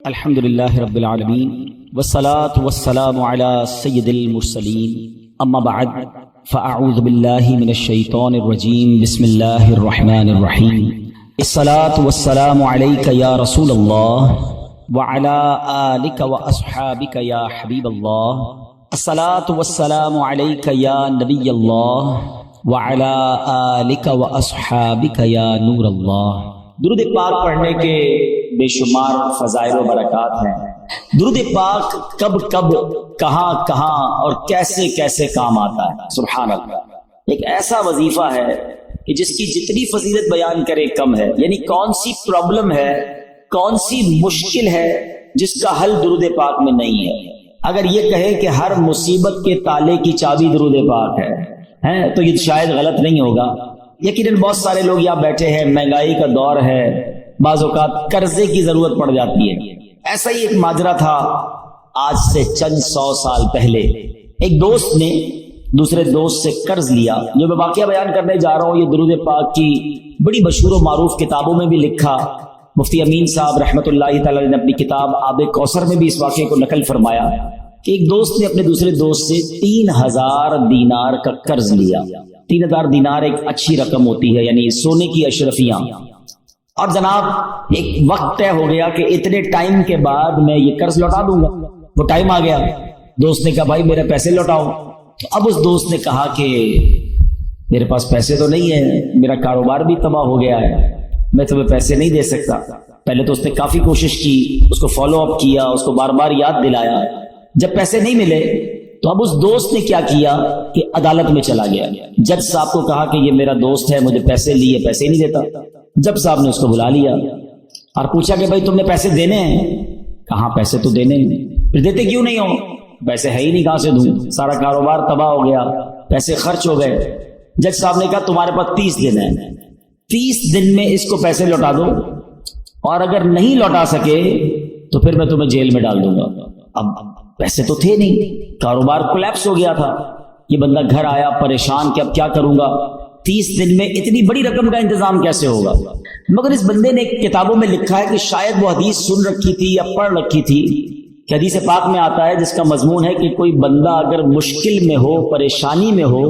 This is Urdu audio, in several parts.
الحمد للہ رب العالمین والصلاة والسلام علی سید المرسلین اما بعد فاعوذ باللہ من الشیطان الرجیم بسم اللہ الرحمن الرحیم الصلاة والسلام علیک یا رسول اللہ وعلی آلک واصحابک یا حبیب اللہ الصلاة والسلام علیک یا نبی اللہ وعلی آلک واصحابک یا نور اللہ۔ درود پاک پڑھنے کے بے شمار فضائل و برکات ہیں۔ درود پاک کب کب کہاں کہاں اور کیسے کیسے کام آتا ہے، سبحان اللہ۔ ایک ایسا وظیفہ ہے کہ جس کی جتنی فضیلت بیان کرے کم ہے، یعنی کون سی پرابلم ہے، کون سی مشکل ہے جس کا حل درود پاک میں نہیں ہے۔ اگر یہ کہے کہ ہر مصیبت کے تالے کی چابی درود پاک ہے تو یہ شاید غلط نہیں ہوگا۔ یقیناً بہت سارے لوگ یہاں بیٹھے ہیں، مہنگائی کا دور ہے، بعض اوقات قرضے کی ضرورت پڑ جاتی ہے۔ ایسا ہی ایک ماجرا تھا آج سے چند 100 سال پہلے۔ ایک دوست نے دوسرے دوست سے قرض لیا۔ جو میں واقعہ بیان کرنے جا رہا ہوں یہ درود پاک کی بڑی مشہور و معروف کتابوں میں بھی لکھا۔ مفتی امین صاحب رحمۃ اللہ تعالی نے اپنی کتاب آب کوثر میں بھی اس واقعے کو نقل فرمایا کہ ایک دوست نے اپنے دوسرے دوست سے 3000 دینار کا قرض لیا۔ 3000 دینار ایک اچھی رقم ہوتی ہے، یعنی سونے کی اشرفیاں۔ اور جناب ایک وقت طے ہو گیا کہ اتنے ٹائم کے بعد میں یہ قرض لوٹا دوں گا۔ وہ ٹائم آ گیا، دوست نے کہا بھائی میرے پیسے لوٹاؤ۔ تو اب اس دوست نے کہا کہ میرے پاس پیسے تو نہیں ہے، میرا کاروبار بھی تباہ ہو گیا ہے، میں تمہیں پیسے نہیں دے سکتا۔ پہلے تو اس نے کافی کوشش کی، اس کو فالو اپ کیا، اس کو بار بار یاد دلایا۔ جب پیسے نہیں ملے تو اب اس دوست نے کیا کیا کہ عدالت میں چلا گیا۔ جج صاحب کو کہا کہ یہ میرا دوست ہے، مجھے پیسے لیے، پیسے نہیں دیتا۔ جج صاحب نے اس کو بلا لیا اور پوچھا کہ بھائی تم نے پیسے دینے ہیں؟ کہاں پیسے تو دینے ہیں۔ پھر دیتے کیوں نہیں ہو؟ پیسے ہے ہی نہیں، کہاں سے دوں، سارا کاروبار تباہ ہو گیا، پیسے خرچ ہو گئے۔ جج صاحب نے کہا تمہارے پاس 30 دن ہے، 30 دن میں اس کو پیسے لوٹا دو، اور اگر نہیں لوٹا سکے تو پھر میں تمہیں جیل میں ڈال دوں گا۔ اب پیسے تو تھے نہیں، کاروبار کولیپس ہو گیا تھا۔ یہ بندہ گھر آیا پریشان کہ اب کیا کروں گا، 30 دن میں اتنی بڑی رقم کا انتظام کیسے ہوگا۔ مگر اس بندے نے کتابوں میں لکھا ہے کہ شاید وہ حدیث سن رکھی تھی یا پڑھ رکھی تھی کہ حدیث پاک میں آتا ہے جس کا مضمون ہے کہ کوئی بندہ اگر مشکل میں ہو، پریشانی میں ہو،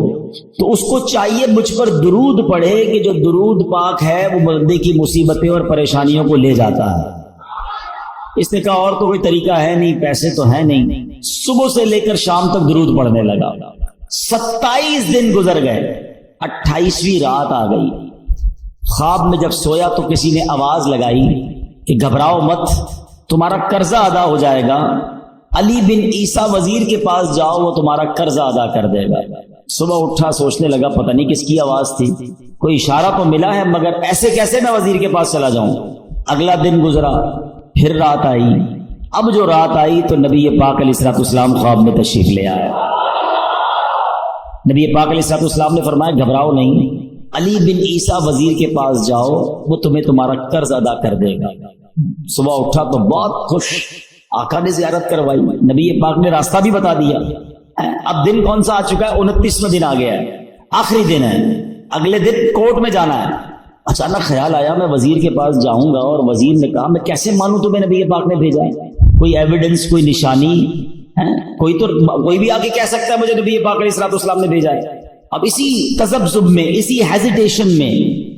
تو اس کو چاہیے مجھ پر درود پڑھے کہ جو درود پاک ہے وہ بندے کی مصیبتیں اور پریشانیوں کو لے جاتا ہے۔ اس نے کہا اور تو کوئی طریقہ ہے نہیں، پیسے تو ہے نہیں۔ صبح سے لے کر شام تک درود پڑھنے لگا۔ 27 دن گزر گئے، 28ویں رات آ گئی۔ خواب میں جب سویا تو کسی نے آواز لگائی کہ گھبراؤ مت، تمہارا قرضہ ادا ہو جائے گا، علی بن عیسیٰ وزیر کے پاس جاؤ، وہ تمہارا قرضہ ادا کر دے گا۔ صبح اٹھا، سوچنے لگا پتہ نہیں کس کی آواز تھی، کوئی اشارہ تو ملا ہے مگر ایسے کیسے میں وزیر کے پاس چلا جاؤں۔ اگلا دن گزرا، پھر رات آئی۔ اب جو رات آئی تو نبی پاک علیہ السلام خواب میں تشریف لے آئے۔ نبی پاک علیہ السلام نے فرمایا گھبراؤ نہیں، علی بن عیسیٰ وزیر کے پاس جاؤ، وہ تمہیں تمہارا قرض ادا کر دے گا۔ صبح اٹھا تو بہت خوش، آقا نے زیارت کروائی، نبی پاک نے راستہ بھی بتا دیا۔ اب دن کون سا آ چکا ہے؟ 29واں دن آ گیا ہے، آخری دن ہے، اگلے دن کورٹ میں جانا ہے۔ اچانک خیال آیا میں وزیر کے پاس جاؤں گا، اور وزیر نے کہا میں کیسے مانوں تمہیں نبی پاک نے بھیجا ہے، کوئی ایویڈنس، کوئی نشانی ہے؟ کوئی بھی آگے کہہ سکتا ہے مجھے نبی پاک علیہ السلام نے بھیجا ہے۔ اب اسی تذبذب میں، اسی ہیزیٹیشن میں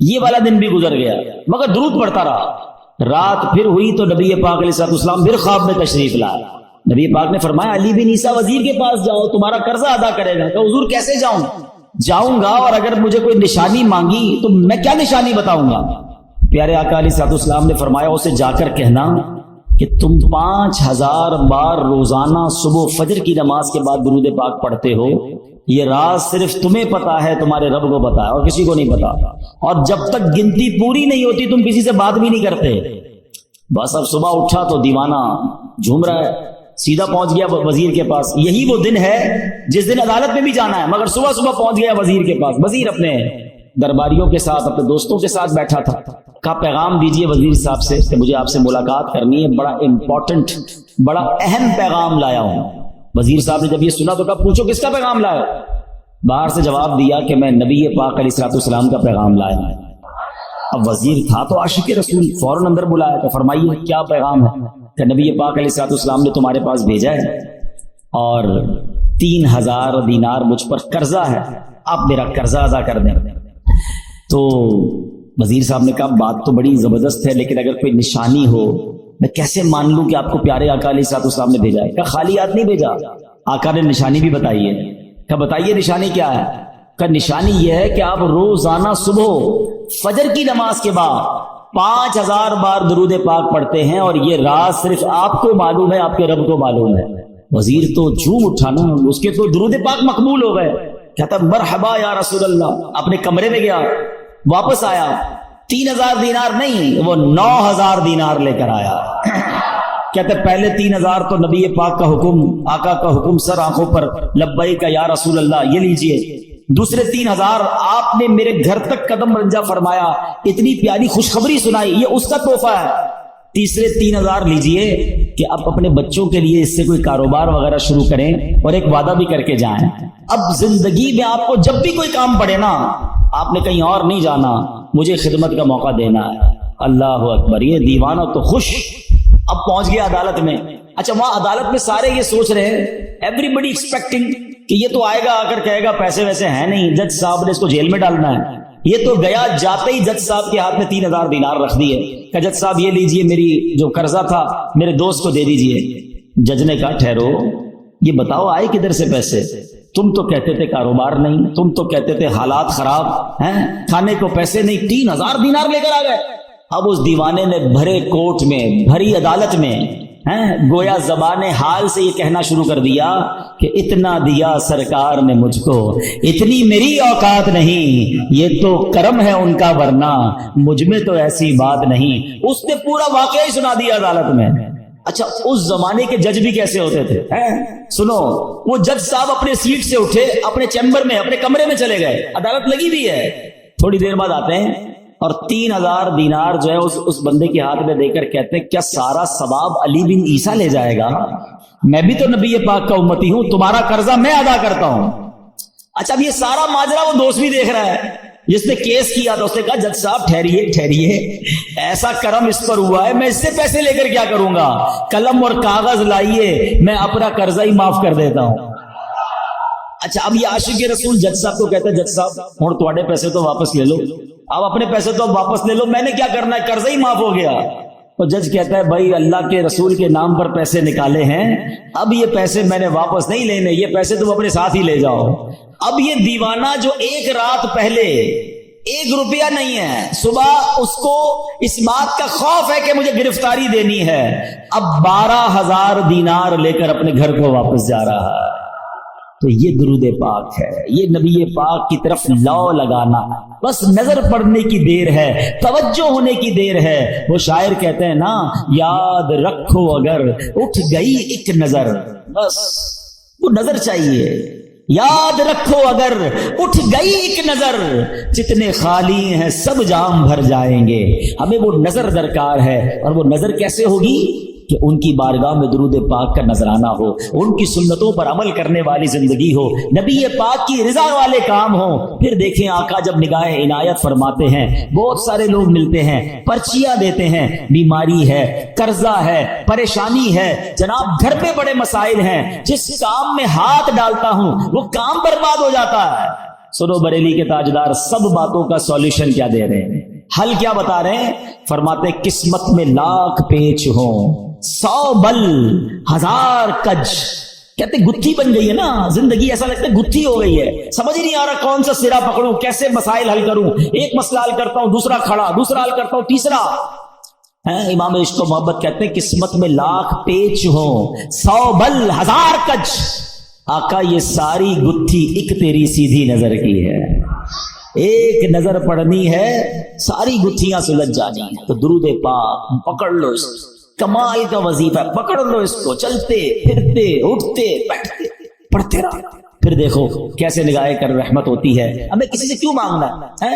یہ والا دن بھی گزر گیا، مگر درود پڑھتا رہا۔ رات پھر ہوئی تو نبی پاک علیہ السلام پھر خواب میں تشریف لائے۔ نبی پاک نے فرمایا علی بن عیسیٰ وزیر کے پاس جاؤ، تمہارا قرضہ ادا کرے گا۔ کہ حضور کیسے جاؤں گا، اور اگر مجھے کوئی نشانی مانگی تو میں کیا نشانی بتاؤں گا؟ پیارے آقا علیہ السلام نے فرمایا اسے جا کر کہنا کہ تم 5000 بار روزانہ صبح فجر کی نماز کے بعد درود پاک پڑھتے ہو، یہ راز صرف تمہیں پتا ہے، تمہارے رب کو پتا ہے، اور کسی کو نہیں پتا۔ اور جب تک گنتی پوری نہیں ہوتی تم کسی سے بات بھی نہیں کرتے۔ بس اب صبح اٹھا تو دیوانہ جھوم رہا ہے، سیدھا پہنچ گیا وزیر کے پاس۔ یہی وہ دن ہے جس دن عدالت میں بھی جانا ہے، مگر صبح صبح پہنچ گیا وزیر کے پاس۔ وزیر اپنے درباریوں کے ساتھ، اپنے دوستوں کے ساتھ بیٹھا تھا۔ کہا پیغام دیجئے وزیر صاحب سے کہ مجھے آپ سے ملاقات کرنی ہے، بڑا امپورٹنٹ، بڑا اہم پیغام لایا ہوں۔ وزیر صاحب نے جب یہ سنا تو کہا پوچھو کس کا پیغام لایا؟ باہر سے جواب دیا کہ میں نبی پاک علیہ السلام کا پیغام لایا ہوں۔ اب وزیر تھا تو عاشق رسول، فوراً اندر بلایا تو فرمائیے کیا پیغام ہے؟ کہ نبی پاک علیہ الصلوۃ والسلام نے تمہارے پاس بھیجا ہے اور 3000 دینار مجھ پر قرضہ ہے، آپ میرا قرضہ ادا کر دیں۔ تو وزیر صاحب نے کہا بات تو بڑی زبردست ہے، لیکن اگر کوئی نشانی ہو میں کیسے مان لوں کہ آپ کو پیارے آقا علیہ الصلوۃ والسلام نے بھیجا ہے؟ کہ خالی ہاتھ نہیں بھیجا، آقا نے نشانی بھی بتائی ہے۔ کہ بتائیے نشانی کیا ہے؟ کہ نشانی یہ ہے کہ آپ روزانہ صبح فجر کی نماز کے بعد 5000 بار درود پاک پڑھتے ہیں، اور یہ راز صرف آپ کو معلوم ہے، آپ کے رب کو معلوم ہے۔ وزیر تو جھوم اٹھانا، اس کے تو درود پاک مقبول ہو گئے۔ کہتا مرحبا یا رسول اللہ، اپنے کمرے میں گیا، واپس آیا، 3000 دینار نہیں، وہ 9000 دینار لے کر آیا۔ کہتے پہلے 3000 تو نبی پاک کا حکم، آقا کا حکم سر آنکھوں پر، لبیک یا رسول اللہ، یہ لیجئے۔ دوسرے 3000 آپ نے میرے گھر تک قدم رنجا فرمایا، اتنی پیاری خوشخبری سنائی، یہ اس کا تحفہ ہے۔ تیسرے 3000 لیجئے کہ آپ اپنے بچوں کے لیے اس سے کوئی کاروبار وغیرہ شروع کریں، اور ایک وعدہ بھی کر کے جائیں۔ اب زندگی میں آپ کو جب بھی کوئی کام پڑے نا، آپ نے کہیں اور نہیں جانا، مجھے خدمت کا موقع دینا ہے۔ اللہ اکبر، یہ دیوانہ تو خوش۔ اب پہنچ گیا عدالت میں۔ اچھا، وہاں عدالت میں سارے یہ سوچ رہے ہیں، ایوری بڈی ایکسپیکٹنگ کہ یہ تو آئے گا، آ کر کہے گا پیسے ویسے ہیں نہیں، جج صاحب نے اس کو جیل میں ڈالنا ہے۔ یہ تو گیا، جاتے ہی جج صاحب کے ہاتھ میں 3000 دینار رکھ دیے کہ جج صاحب یہ لیجئے، میری جو قرضہ تھا میرے دوست کو دے دیجئے۔ جج نے کہا ٹھہرو، یہ بتاؤ آئے کدھر سے پیسے؟ تم تو کہتے تھے کاروبار نہیں، تم تو کہتے تھے حالات خراب ہیں، کھانے کو پیسے نہیں، 3000 دینار لے کر آ گئے۔ اب اس دیوانے نے بھرے کوٹ میں، بھری عدالت میں گویا زبان حال سے یہ کہنا شروع کر دیا کہ اتنا دیا سرکار نے مجھ کو، اتنی میری اوقات نہیں، یہ تو کرم ہے ان کا، ورنہ مجھ میں تو ایسی بات نہیں۔ اس نے پورا واقعہ ہی سنا دیا عدالت میں۔ اچھا، اس زمانے کے جج بھی کیسے ہوتے تھے؟ سنو، وہ جج صاحب اپنے سیٹ سے اٹھے، اپنے چیمبر میں، اپنے کمرے میں چلے گئے، عدالت لگی بھی ہے، تھوڑی دیر بعد آتے ہیں اور 3000 دینار جو ہے اس بندے کے ہاتھ میں دے کر کہتے ہیں کیا سارا ثواب علی بن عیسیٰ لے جائے گا؟ میں بھی تو نبی پاک کا امتی ہوں، تمہارا قرضہ میں ادا کرتا ہوں۔ اچھا، اب یہ سارا ماجرا وہ دوست بھی دیکھ رہا ہے جس نے کیس کیا تھا۔ اس نے کہا جج صاحب ٹھہریے، ایسا کرم اس پر ہوا ہے، میں اس سے پیسے لے کر کیا کروں گا؟ قلم اور کاغذ لائیے، میں اپنا قرضہ ہی معاف کر دیتا ہوں۔ اچھا، اب یہ عاشق رسول جج صاحب کو کہتا ہے جج صاحب ہن تواڈے پیسے تو واپس لے لو، اب اپنے پیسے تو واپس لے لو، میں نے کیا کرنا ہے، قرضہ ہی معاف ہو گیا۔ تو جج کہتا ہے بھائی اللہ کے رسول کے نام پر پیسے نکالے ہیں، اب یہ پیسے میں نے واپس نہیں لینے، یہ پیسے تم اپنے ساتھ ہی لے جاؤ۔ اب یہ دیوانہ جو ایک رات پہلے 1 روپیہ نہیں ہے، صبح اس کو اس بات کا خوف ہے کہ مجھے گرفتاری دینی ہے، اب 12000 دینار لے کر اپنے گھر کو واپس جا رہا ہے۔ تو یہ درود پاک ہے، یہ نبی پاک کی طرف لو لگانا، بس نظر پڑنے کی دیر ہے، توجہ ہونے کی دیر ہے۔ وہ شاعر کہتے ہیں نا، یاد رکھو اگر اٹھ گئی ایک نظر، بس وہ نظر چاہیے، یاد رکھو اگر اٹھ گئی ایک نظر، جتنے خالی ہیں سب جام بھر جائیں گے۔ ہمیں وہ نظر درکار ہے، اور وہ نظر کیسے ہوگی کہ ان کی بارگاہ میں درود پاک کا نذرانہ ہو، ان کی سنتوں پر عمل کرنے والی زندگی ہو، نبی پاک کی رضا والے کام ہوں۔ پھر دیکھیں آقا جب نگاہ عنایت فرماتے ہیں، بہت سارے لوگ ملتے ہیں، پرچیاں دیتے ہیں، بیماری ہے، قرضہ ہے، پریشانی ہے، جناب گھر پہ بڑے مسائل ہیں، جس کام میں ہاتھ ڈالتا ہوں وہ کام برباد ہو جاتا ہے۔ سنو بریلی کے تاجدار سب باتوں کا سولوشن کیا دے رہے ہیں، حل کیا بتا رہے ہیں؟ فرماتے قسمت میں لاکھ پیچ ہوں، 100 بل 1000 کج۔ کہتے گتھی بن گئی ہے نا زندگی، ایسا لگتا ہے گتھی ہو گئی ہے، سمجھ ہی نہیں آ رہا کون سا سرا پکڑوں، کیسے مسائل حل کروں، ایک مسئلہ حل کرتا ہوں دوسرا کھڑا، دوسرا حل کرتا ہوں تیسرا۔ امام عشق و محبت کہتے ہیں قسمت میں لاکھ پیچ ہوں، 100 بل 1000 کج۔ آقا یہ ساری گتھی ایک تیری سیدھی نظر کی ہے، ایک نظر پڑنی ہے ساری گتھیاں سلجھ جانی ہے۔ تو درود پاک پکڑ لو، اس کمال کا وظیفہ، پکڑ لو اس کو، چلتے پھرتے اٹھتے بیٹھتے پڑھتے رہو، پھر دیکھو کیسے نگاہ کر رحمت ہوتی ہے۔ ہمیں کسی سے کیوں مانگنا ہے؟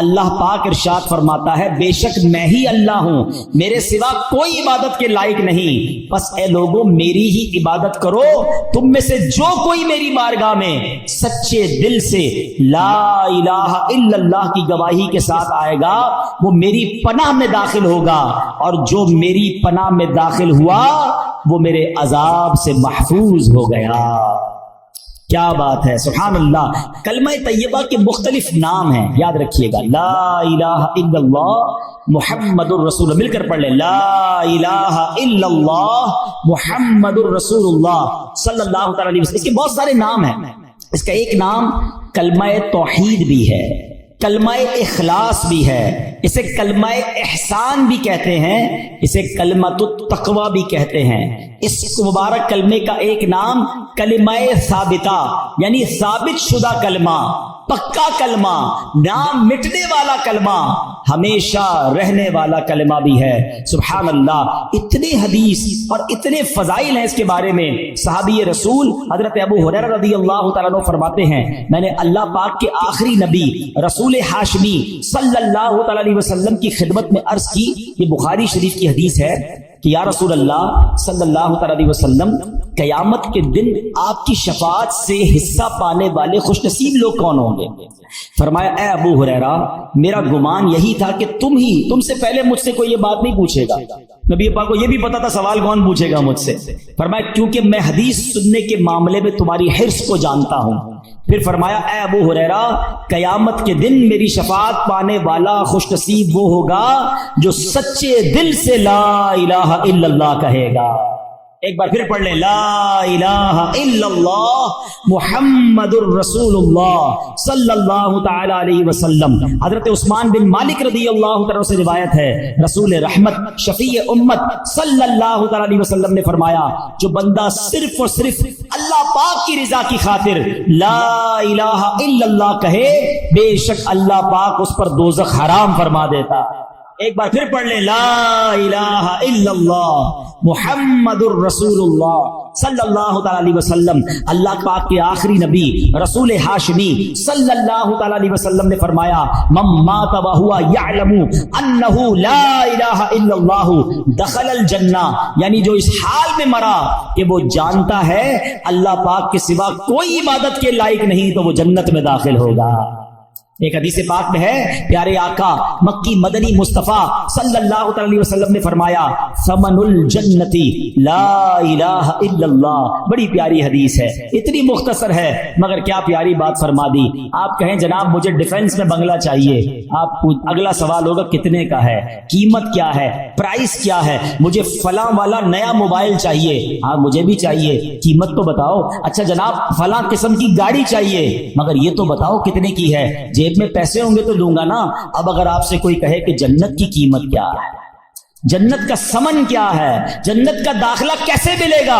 اللہ پاک ارشاد فرماتا ہے بے شک میں ہی اللہ ہوں، میرے سوا کوئی عبادت کے لائق نہیں، بس اے لوگوں میری ہی عبادت کرو۔ تم میں سے جو کوئی میری بارگاہ میں سچے دل سے لا الہ الا اللہ کی گواہی کے ساتھ آئے گا وہ میری پناہ میں داخل ہوگا، اور جو میری پناہ میں داخل ہوا وہ میرے عذاب سے محفوظ ہو گیا۔ کیا بات ہے، سبحان اللہ۔ کلمہ طیبہ کے مختلف نام ہیں، یاد رکھیے گا، لا الہ الا اللہ محمد الرسول، مل کر پڑھ لیں، لا الہ الا اللہ محمد الرسول اللہ صلی اللہ تعالی علیہ وسلم۔ اس کے بہت سارے نام ہیں، اس کا ایک نام کلمہ توحید بھی ہے، کلمہ اخلاص بھی ہے، اسے کلمہ احسان بھی کہتے ہیں، اسے کلمۃ التقوی بھی کہتے ہیں۔ اس مبارک کلمے کا ایک نام کلمہ ثابتہ یعنی ثابت شدہ کلمہ، پکا کلمہ، نام مٹنے والا کلمہ، ہمیشہ رہنے والا کلمہ بھی ہے۔ سبحان اللہ، اتنے حدیث اور اتنے فضائل ہیں اس کے بارے میں۔ صحابی رسول حضرت ابو ہریرہ رضی اللہ تعالیٰ عنہ فرماتے ہیں میں نے اللہ پاک کے آخری نبی رسول ہاشمی صلی اللہ تعالیٰ علیہ وسلم کی خدمت میں عرض کی، یہ بخاری شریف کی حدیث ہے کہ یا رسول اللہ صلی اللہ تعالیٰ علیہ وسلم، قیامت کے دن آپ کی شفاعت سے حصہ پانے والے خوش نصیب لوگ کون ہوں گے؟ فرمایا اے ابو ہریرہ میرا گمان یہی تھا کہ تم سے پہلے مجھ سے کوئی یہ بات نہیں پوچھے گا۔ نبی پاک کو یہ بھی پتا تھا سوال کون پوچھے گا مجھ سے۔ فرمایا کیونکہ میں حدیث سننے کے معاملے میں تمہاری حرص کو جانتا ہوں۔ پھر فرمایا اے ابو ہریرہ قیامت کے دن میری شفاعت پانے والا خوش نصیب وہ ہوگا جو سچے دل سے لا الہ الا اللہ کہے گا۔ ایک بار پھر پڑھ لیں، لا الہ الا اللہ محمد الرسول اللہ صلی اللہ تعالی علیہ وسلم۔ حضرت عثمان بن مالک رضی اللہ تعالی سے روایت ہے، رسول رحمت شفیع امت صلی اللہ تعالی علیہ وسلم نے فرمایا جو بندہ صرف اور صرف اللہ پاک کی رضا کی خاطر لا الہ الا اللہ کہے، بے شک اللہ پاک اس پر دوزخ حرام فرما دیتا۔ ایک بار پھر پڑھ لیں، لا الہ الا اللہ محمد الرسول اللہ صلی اللہ تعالی علیہ وسلم۔ اللہ پاک کے آخری نبی رسول ہاشمی صلی اللہ تعالی علیہ وسلم نے فرمایا من مات وہو یعلم انہ لا الہ الا اللہ دخل الجنہ، یعنی جو اس حال میں مرا کہ وہ جانتا ہے اللہ پاک کے سوا کوئی عبادت کے لائق نہیں تو وہ جنت میں داخل ہوگا۔ ایک حدیث پاک میں ہے پیارے آقا مکی مدنی مصطفیٰ صلی اللہ علیہ وسلم نے فرمایا ثمن الجنتی لا الہ الا اللہ۔ بڑی پیاری حدیث ہے، اتنی مختصر ہے مگر کیا پیاری بات فرما دی۔ آپ کہیں جناب مجھے ڈیفنس میں بنگلہ چاہیے، آپ اگلا سوال ہوگا کتنے کا ہے، قیمت کیا ہے، پرائس کیا ہے، مجھے فلاں والا نیا موبائل چاہیے، ہاں مجھے بھی چاہیے، قیمت تو بتاؤ۔ اچھا جناب فلاں قسم کی گاڑی چاہیے مگر یہ تو بتاؤ کتنے کی ہے، میں پیسے ہوں گے تو دوں گا نا۔ اب اگر آپ سے کوئی کہے کہ جنت کی قیمت کیا ہے، جنت کا سمن کیا ہے، جنت کا داخلہ کیسے ملے گا،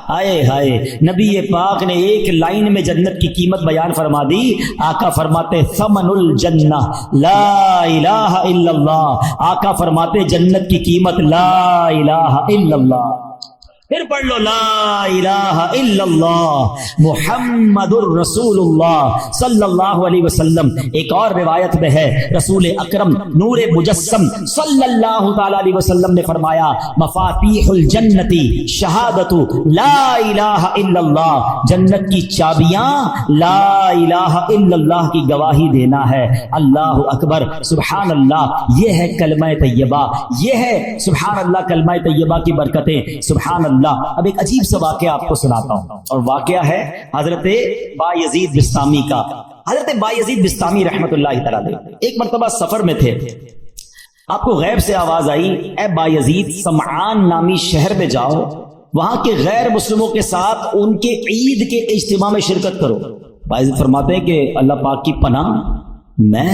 ہائے ہائے، نبی پاک نے ایک لائن میں جنت کی قیمت بیان فرما دی۔ آقا فرماتے ثمن الجنہ لا الہ الا اللہ، آقا فرماتے جنت کی قیمت لا الہ الا اللہ۔ پھر پڑھ لو، لا الہ الا اللہ محمد الرسول اللہ صلی اللہ علیہ وسلم۔ ایک اور روایت میں ہے رسول اکرم نور مجسم صلی اللہ تعالی علیہ وسلم نے فرمایا مفاتیح الجنتی شہادت لا الہ الا اللہ، جنت کی چابیاں لا الہ الا اللہ کی گواہی دینا ہے۔ اللہ اکبر، سبحان اللہ، یہ ہے کلمہ طیبہ، یہ ہے سبحان اللہ کلمہ طیبہ کی برکتیں، سبحان اللہ۔ اب ایک عجیب سا واقعہ آپ کو سناتا ہوں، اور واقعہ ہے حضرت بایزید بسطامی کا۔ حضرت بایزید بسطامی رحمت اللہ تعالی علیہ ایک مرتبہ سفر میں تھے، آپ کو غیب سے آواز آئی اے بایزید سمعان نامی شہر میں جاؤ، وہاں کے غیر مسلموں کے ساتھ ان کے عید کے اجتماع میں شرکت کرو۔ بایزید فرماتے ہیں کہ اللہ پاک کی پناہ، میں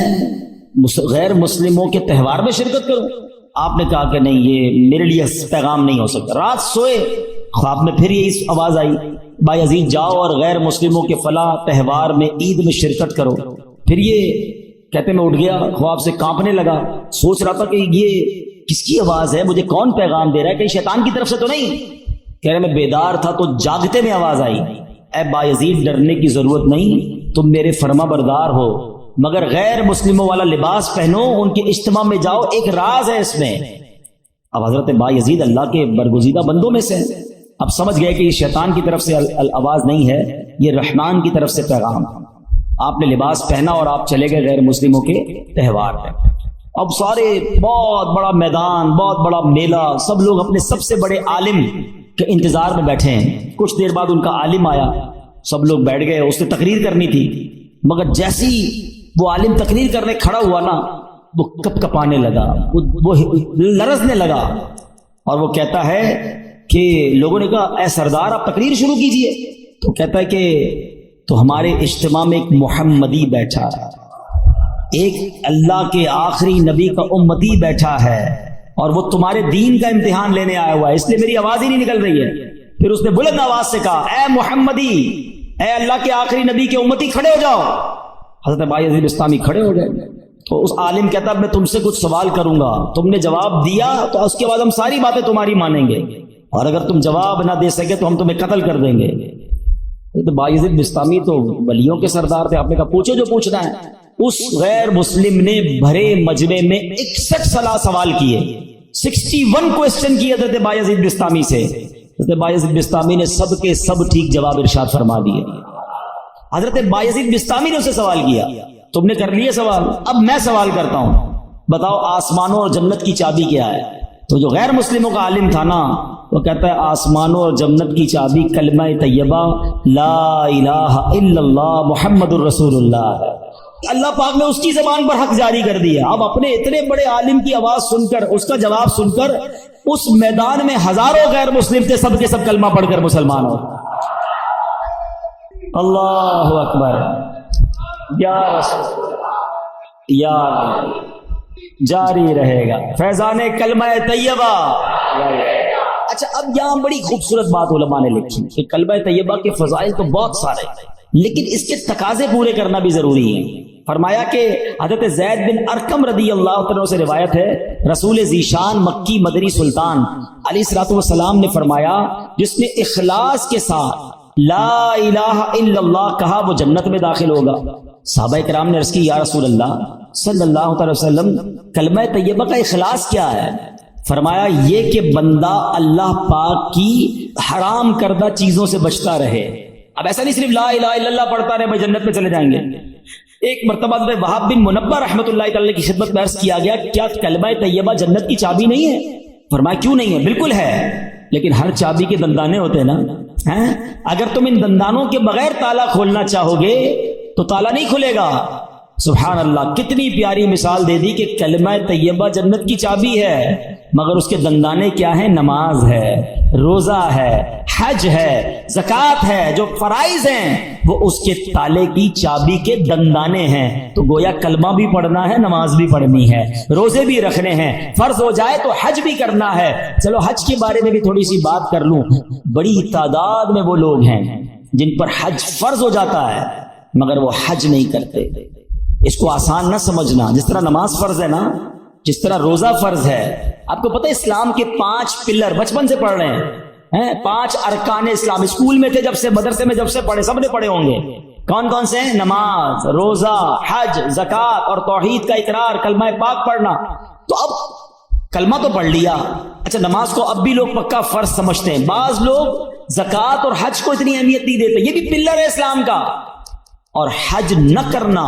غیر مسلموں کے تہوار میں شرکت کروں؟ آپ نے کہا کہ نہیں، یہ میرے لیے پیغام نہیں ہو سکتا۔ رات سوئے خواب میں پھر یہی آواز آئی بایزید جاؤ اور غیر مسلموں کے فلاں تہوار میں عید میں شرکت کرو۔ پھر یہ کہتے میں اٹھ گیا، خواب سے کانپنے لگا، سوچ رہا تھا کہ یہ کس کی آواز ہے، مجھے کون پیغام دے رہا ہے، کہیں شیطان کی طرف سے تو نہیں؟ کہہ رہے میں بیدار تھا تو جاگتے میں آواز آئی اے بایزید ڈرنے کی ضرورت نہیں، تم میرے فرما بردار ہو، مگر غیر مسلموں والا لباس پہنو، ان کے اجتماع میں جاؤ، ایک راز ہے اس میں۔ اب حضرت بایزید اللہ کے برگزیدہ بندوں میں سے اب سمجھ گئے کہ یہ شیطان کی طرف سے آواز نہیں ہے، یہ رحمان کی طرف سے پیغام۔ آپ نے لباس پہنا اور آپ چلے گئے غیر مسلموں کے تہوار میں۔ اب سارے بہت بڑا میدان، بہت بڑا میلہ، سب لوگ اپنے سب سے بڑے عالم کے انتظار میں بیٹھے ہیں۔ کچھ دیر بعد ان کا عالم آیا، سب لوگ بیٹھ گئے، اس نے تقریر کرنی تھی، مگر جیسی وہ عالم تقریر کرنے کھڑا ہوا نا، وہ کپ کپانے لگا، وہ لرزنے لگا، اور وہ کہتا ہے کہ لوگوں نے کہا اے سردار آپ تقریر شروع کیجئے۔ تو کہتا ہے کہ تو ہمارے اجتماع میں ایک محمدی بیٹھا ہے، ایک اللہ کے آخری نبی کا امتی بیٹھا ہے، اور وہ تمہارے دین کا امتحان لینے آیا ہوا ہے، اس لیے میری آواز ہی نہیں نکل رہی ہے۔ پھر اس نے بلند آواز سے کہا اے محمدی، اے اللہ کے آخری نبی کے امتی، کھڑے ہو جاؤ۔ حضرت بایزید بستامی کھڑے ہو گئے۔ تو اس عالم کہتا میں تم سے کچھ سوال کروں گا، تم نے جواب دیا تو اس کے بعد ہم ساری باتیں تمہاری مانیں گے، اور اگر تم جواب نہ دے سکے تو ہم تمہیں قتل کر دیں گے۔ تو بایزید بستامی تو ولیوں کے سردار تھے، آپ نے کہا پوچھو جو پوچھنا ہے۔ اس غیر مسلم نے بھرے مجمع میں 61 سوال کیے، 61 کوسچن کیے حضرت بایزید بستامی سے۔ حضرت بایزید بستامی نے سب کے سب ٹھیک جواب ارشاد فرما دیے۔ حضرت بایزید بستامی نے اسے سوال کیا، تم نے کر لیے سوال، اب میں سوال کرتا ہوں، بتاؤ آسمانوں اور جنت کی چابی کیا ہے؟ تو جو غیر مسلموں کا عالم تھا نا، وہ کہتا ہے آسمانوں اور جنت کی چابی کلمہ طیبہ لا الہ الا اللہ محمد الرسول اللہ ہے۔ اللہ پاک نے اس کی زبان پر حق جاری کر دیا۔ اب اپنے اتنے بڑے عالم کی آواز سن کر، اس کا جواب سن کر، اس میدان میں ہزاروں غیر مسلم تھے، سب کے سب کلمہ پڑھ کر مسلمان ہو۔ اللہ اکبر، یا رسول، یا جاری رہے گا فیضان کلمہ طیبہ۔ اچھا، اب یہاں بڑی خوبصورت بات علماء نے لکھی کہ کلمہ طیبہ کے فضائل تو بہت سارے، لیکن اس کے تقاضے پورے کرنا بھی ضروری ہے۔ فرمایا کہ حضرت زید بن ارقم رضی اللہ عنہ سے روایت ہے، رسول ذیشان مکی مدنی سلطان علیہ الصلوۃ والسلام نے فرمایا جس نے اخلاص کے ساتھ لا الہ الا اللہ کہا وہ جنت میں داخل ہوگا۔ صحابہ کرام نے عرض کی یا رسول اللہ صلی اللہ علیہ وسلم کلمہ طیبہ کا اخلاص کیا ہے؟ فرمایا یہ کہ بندہ اللہ پاک کی حرام کردہ چیزوں سے بچتا رہے۔ اب ایسا نہیں صرف لا الہ الا اللہ پڑھتا رہے بھائی جنت میں چلے جائیں گے۔ ایک مرتبہ وہاب بن منبہ رحمۃ اللہ تعالی کی خدمت میں عرض کیا گیا کیا کلمہ طیبہ جنت کی چابی نہیں ہے؟ فرمایا کیوں نہیں ہے، بالکل ہے، لیکن ہر چابی کے دندانے ہوتے ہیں نا، اگر تم ان دندانوں کے بغیر تالا کھولنا چاہو گے تو تالا نہیں کھلے گا۔ سبحان اللہ، کتنی پیاری مثال دے دی کہ کلمہ طیبہ جنت کی چابی ہے، مگر اس کے دندانے کیا ہیں؟ نماز ہے، روزہ ہے، حج ہے، زکوٰۃ ہے، جو فرائض ہیں وہ اس کے تالے کی چابی کے دندانے ہیں۔ تو گویا کلمہ بھی پڑھنا ہے، نماز بھی پڑھنی ہے، روزے بھی رکھنے ہیں، فرض ہو جائے تو حج بھی کرنا ہے۔ چلو حج کے بارے میں بھی تھوڑی سی بات کر لوں۔ بڑی تعداد میں وہ لوگ ہیں جن پر حج فرض ہو جاتا ہے مگر وہ حج نہیں کرتے۔ اس کو آسان نہ سمجھنا، جس طرح نماز فرض ہے نا، جس طرح روزہ فرض ہے۔ آپ کو پتہ ہے اسلام کے 5 پلر بچپن سے پڑھ رہے ہیں، 5 ارکان اسلام، اسکول میں تھے جب سے، مدرسے میں جب سے پڑھے، سب نے پڑھے ہوں گے۔ کون کون سے ہیں؟ نماز، روزہ، حج، زکوٰۃ اور توحید کا اقرار، کلمہ پاک پڑھنا۔ تو اب کلمہ تو پڑھ لیا، اچھا نماز کو اب بھی لوگ پکا فرض سمجھتے ہیں، بعض لوگ زکوٰۃ اور حج کو اتنی اہمیت نہیں دیتے، یہ بھی پلر ہے اسلام کا۔ اور حج نہ کرنا،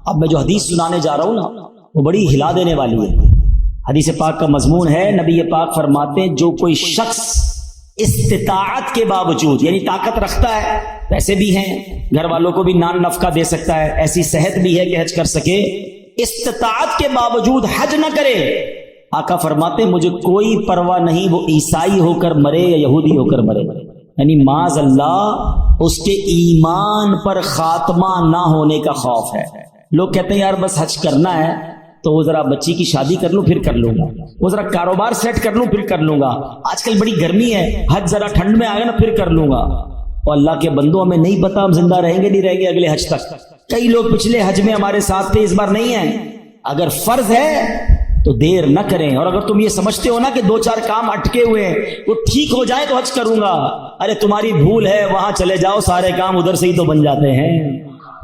اب میں جو حدیث سنانے جا رہا ہوں نا وہ بڑی ہلا دینے والی ہے۔ حدیث پاک کا مضمون ہے، نبی پاک فرماتے ہیں جو کوئی شخص استطاعت کے باوجود، یعنی طاقت رکھتا ہے، پیسے بھی ہیں، گھر والوں کو بھی نان نفقہ دے سکتا ہے، ایسی صحت بھی ہے کہ حج کر سکے، استطاعت کے باوجود حج نہ کرے، آقا فرماتے ہیں مجھے کوئی پرواہ نہیں وہ عیسائی ہو کر مرے یا یہودی ہو کر مرے، یعنی معاذ اللہ اس کے ایمان پر خاتمہ نہ ہونے کا خوف ہے۔ لوگ کہتے ہیں یار بس حج کرنا ہے تو وہ ذرا بچی کی شادی کر لوں پھر کر لوں گا، وہ ذرا کاروبار سیٹ کر لوں پھر کر لوں گا، آج کل بڑی گرمی ہے، حج ذرا ٹھنڈ میں آئے نا پھر کر لوں گا۔ اور اللہ کے بندوں ہمیں نہیں پتا ہم زندہ رہیں گے نہیں رہیں گے اگلے حج تک۔ کئی لوگ پچھلے حج میں ہمارے ساتھ تھے، اس بار نہیں ہیں۔ اگر فرض ہے تو دیر نہ کریں، اور اگر تم یہ سمجھتے ہو نا کہ 2-4 کام اٹکے ہوئے ہیں وہ ٹھیک ہو جائے تو حج کروں گا، ارے تمہاری بھول ہے، وہاں چلے جاؤ، سارے کام ادھر سے ہی تو بن جاتے ہیں۔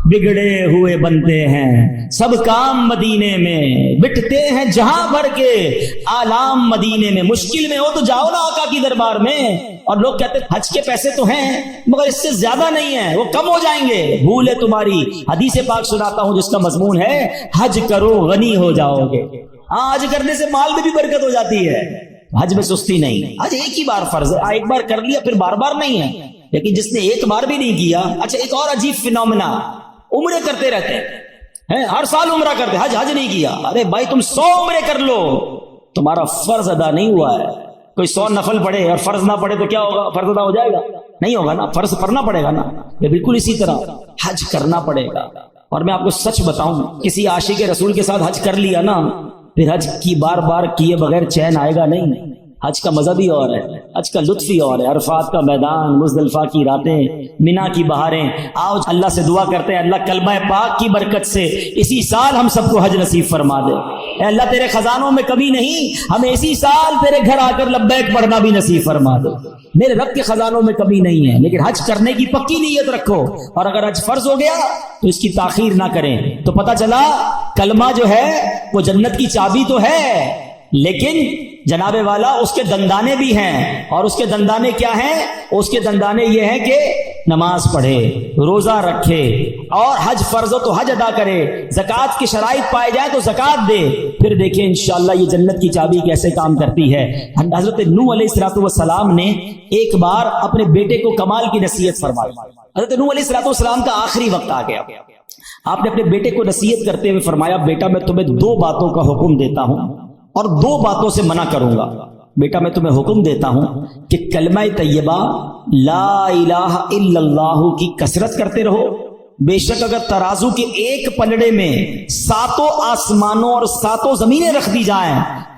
بگڑے ہوئے بنتے ہیں، سب کام مدینے میں، بٹتے ہیں جہاں بھر کے آلام مدینے میں۔ مشکل میں ہو تو جاؤ نا آقا کی دربار میں۔ اور لوگ کہتے ہیں حج کے پیسے تو ہیں مگر اس سے زیادہ نہیں ہیں، وہ کم ہو جائیں گے۔ بھول ہے تمہاری، حدیث پاک سناتا ہوں جس کا مضمون ہے حج کرو غنی ہو جاؤ گے۔ ہاں، حج کرنے سے مال میں بھی برکت ہو جاتی ہے، حج میں سستی نہیں۔ حج ایک ہی بار فرض ہے، ایک بار کر لیا پھر بار بار نہیں ہے۔ لیکن جس نے ایک بار بھی نہیں کیا، اچھا ایک اور عجیب فینومینا، عمرے کرتے رہتے ہیں، ہر سال عمرہ کرتے، حج نہیں کیا۔ ارے بھائی تم 100 عمرے کر لو، تمہارا فرض ادا نہیں ہوا ہے۔ کوئی 100 نفل پڑھے اور فرض نہ پڑھے تو کیا ہوگا؟ فرض ادا ہو جائے گا؟ نہیں ہوگا نا، فرض پڑھنا پڑے گا نا۔ یہ بالکل اسی طرح حج کرنا پڑے گا۔ اور میں آپ کو سچ بتاؤں، کسی عاشق رسول کے ساتھ حج کر لیا نا، پھر حج کی بار بار کیے بغیر چین آئے گا نہیں۔ حج کا مزہ بھی اور ہے، حج کا لطف ہی اور ہے۔ عرفات کا میدان، مزدلفہ کی راتیں، مینا کی بہاریں۔ آؤ اللہ سے دعا کرتے ہیں اللہ کلمہ پاک کی برکت سے اسی سال ہم سب کو حج نصیب فرما دے۔ اے اللہ تیرے خزانوں میں کمی نہیں، ہمیں اسی سال تیرے گھر آ کر لبیک پڑھنا بھی نصیب فرما دے۔ میرے رب کے خزانوں میں کمی نہیں ہے، لیکن حج کرنے کی پکی نیت رکھو، اور اگر حج فرض ہو گیا تو اس کی تاخیر نہ کریں۔ تو پتہ چلا کلمہ جو ہے وہ جنت کی چابی تو ہے، لیکن جناب والا اس کے دندانے بھی ہیں۔ اور اس کے دندانے کیا ہیں؟ اس کے دندانے یہ ہیں کہ نماز پڑھے، روزہ رکھے، اور حج فرض ہو تو حج ادا کرے، زکوٰۃ کی شرائط پائے جائے تو زکوٰۃ دے۔ پھر دیکھیں انشاءاللہ یہ جنت کی چابی کیسے کام کرتی ہے۔ حضرت نوح علیہ السلام نے ایک بار اپنے بیٹے کو کمال کی نصیحت فرمائی۔ حضرت نوح علیہ السلام کا آخری وقت آ گیا، آپ نے اپنے بیٹے کو نصیحت کرتے ہوئے فرمایا بیٹا میں تمہیں 2 باتوں کا حکم دیتا ہوں اور 2 باتوں سے منع کروں گا۔ بیٹا میں تمہیں حکم دیتا ہوں کہ کلمہ طیبہ لا الہ الا اللہ کی کثرت کرتے رہو۔ بے شک اگر ترازو کے ایک پلڑے میں 7 آسمانوں اور 7 زمینیں رکھ دی جائیں،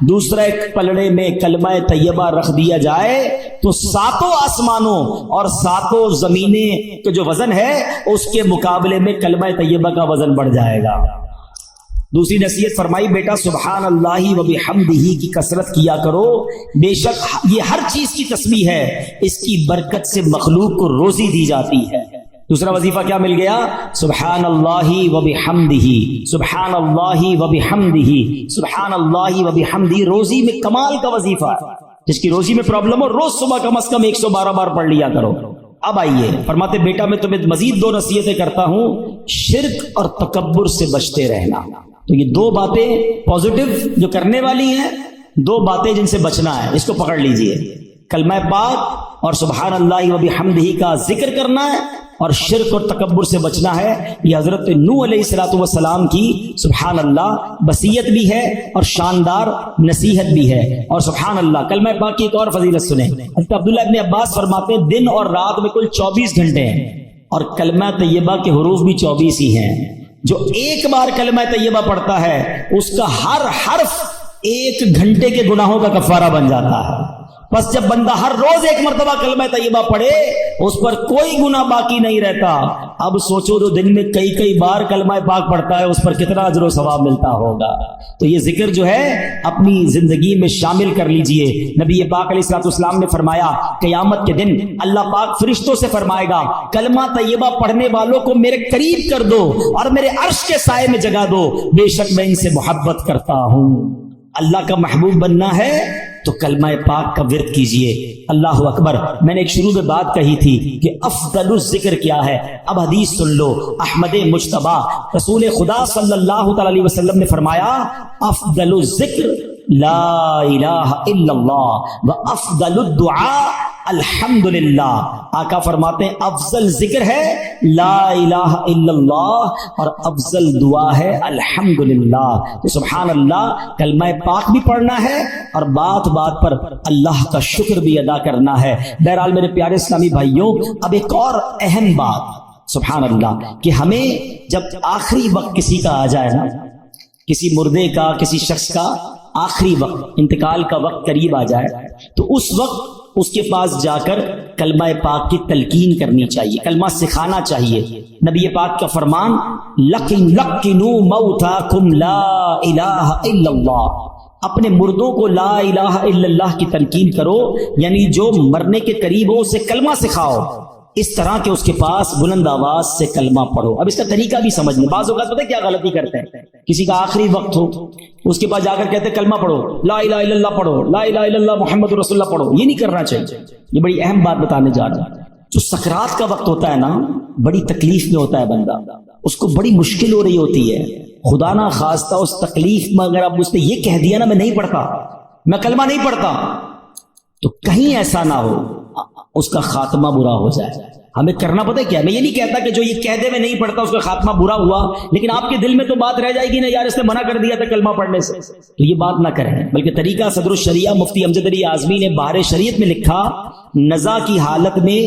دوسرا ایک پلڑے میں کلمہ طیبہ رکھ دیا جائے، تو 7 آسمانوں اور 7 زمینیں کا جو وزن ہے اس کے مقابلے میں کلمہ طیبہ کا وزن بڑھ جائے گا۔ دوسری نصیحت فرمائی بیٹا سبحان اللہ و بحمدہ کی کثرت کیا کرو، بے شک یہ ہر چیز کی تسبیح ہے، اس کی برکت سے مخلوق کو روزی دی جاتی ہے۔ دوسرا وظیفہ کیا مل گیا؟ سبحان اللہ و بحمدہ، سبحان اللہ و بحمدہ، سبحان اللہ و بحمدہ۔ روزی میں کمال کا وظیفہ ہے، جس کی روزی میں پرابلم ہو روز صبح کم از کم 112 بار پڑھ لیا کرو۔ اب آئیے فرماتے بیٹا میں تمہیں مزید 2 نصیحتیں کرتا ہوں، شرک اور تکبر سے بچتے رہنا۔ تو یہ 2 باتیں پازیٹو جو کرنے والی ہیں، 2 باتیں جن سے بچنا ہے، اس کو پکڑ لیجئے۔ کلمہ پاک اور سبحان اللہ و بحمدہ کا ذکر کرنا ہے، اور شرک اور تکبر سے بچنا ہے۔ یہ حضرت نوح علیہ السلام کی سبحان اللہ وصیت بھی ہے اور شاندار نصیحت بھی ہے۔ اور سبحان اللہ کلمہ پاک کی ایک اور فضیلت سنیں، حضرت عبداللہ ابن عباس فرماتے ہیں دن اور رات میں کل 24 گھنٹے ہیں، اور کلمہ طیبہ کے حروف بھی 24 ہی ہیں۔ جو ایک بار کلمہ طیبہ پڑھتا ہے اس کا ہر حرف 1 گھنٹے کے گناہوں کا کفارہ بن جاتا ہے۔ بس جب بندہ ہر روز 1 مرتبہ کلمہ طیبہ پڑھے اس پر کوئی گناہ باقی نہیں رہتا۔ اب سوچو جو دن میں کئی بار کلمہ پاک پڑھتا ہے اس پر کتنا اجر و ثواب ملتا ہوگا۔ تو یہ ذکر جو ہے اپنی زندگی میں شامل کر لیجئے۔ نبی پاک علیہ السلام نے فرمایا قیامت کے دن اللہ پاک فرشتوں سے فرمائے گا کلمہ طیبہ پڑھنے والوں کو میرے قریب کر دو اور میرے عرش کے سائے میں جگہ دو، بے شک میں ان سے محبت کرتا ہوں۔ اللہ کا محبوب بننا ہے تو کلمہ پاک کا ورد کیجئے۔ اللہ اکبر۔ میں نے ایک شروع میں بات کہی تھی کہ افضل الذکر کیا ہے، اب حدیث سن لو۔ احمد مجتبی رسول خدا صلی اللہ تعالی علیہ وسلم نے فرمایا افضل الذکر لا الہ الا اللہ و افضل الدعاء الحمدللہ۔ آقا فرماتے ہیں افضل ذکر ہے لا الہ الا اللہ اور افضل دعا ہے الحمدللہ۔ تو سبحان اللہ کلمہ پاک بھی پڑھنا ہے اور بات بات پر اللہ کا شکر بھی ادا کرنا ہے۔ بہرحال میرے پیارے اسلامی بھائیوں، اب ایک اور اہم بات سبحان اللہ کہ ہمیں جب آخری وقت کسی کا آ جائے نا، کسی مردے کا، کسی شخص کا آخری وقت، انتقال کا وقت قریب آ جائے، تو اس وقت اس کے پاس جا کر کلمہ پاک کی تلقین کرنی چاہیے، کلمہ سکھانا چاہیے۔ نبی پاک کا فرمان لَقِنُوا مَوْتَاكُمْ لَا إِلَٰهَ إِلَّا اللَّهُ، اپنے مردوں کو لا الہ الا اللہ کی تلقین کرو، یعنی جو مرنے کے قریب ہو اسے کلمہ سکھاؤ۔ اس طرح کہ اس کے پاس بلند آواز سے کلمہ پڑھو. اب اس کا طریقہ بھی سمجھ لیں. بعض اوقات پتہ ہے کیا غلطی کرتے ہیں, کسی کا آخری وقت ہو, اس کے پاس جا کر کہتے ہیں کلمہ پڑھو, لا الہ الا اللہ پڑھو, لا الہ الا اللہ محمد رسول اللہ پڑھو. یہ نہیں کرنا چاہیے. یہ بڑی اہم بات بتانے جا رہا ہوں. جو سکرات کا وقت ہوتا ہے نا, بڑی تکلیف میں ہوتا ہے بندہ, اس کو بڑی مشکل ہو رہی ہوتی ہے. خدا نہ خواستہ اس تکلیف میں اگر اب اس نے یہ کہہ دیا نا میں نہیں پڑھتا, میں کلمہ نہیں پڑھتا, تو کہیں ایسا نہ ہو اس کا خاتمہ برا ہو جائے. ہمیں کرنا پتہ ہے کیا, میں یہ نہیں کہتا کہ جو یہ کہہ دے میں نہیں پڑھتا اس کا خاتمہ برا ہوا, لیکن آپ کے دل میں تو بات رہ جائے گی نا, یار اس نے منع کر دیا تھا کلمہ پڑھنے سے, تو یہ بات نہ کریں. بلکہ طریقہ صدر الشریعہ مفتی امجد علی اعظمی نے بہار شریعت میں لکھا, نزا کی حالت میں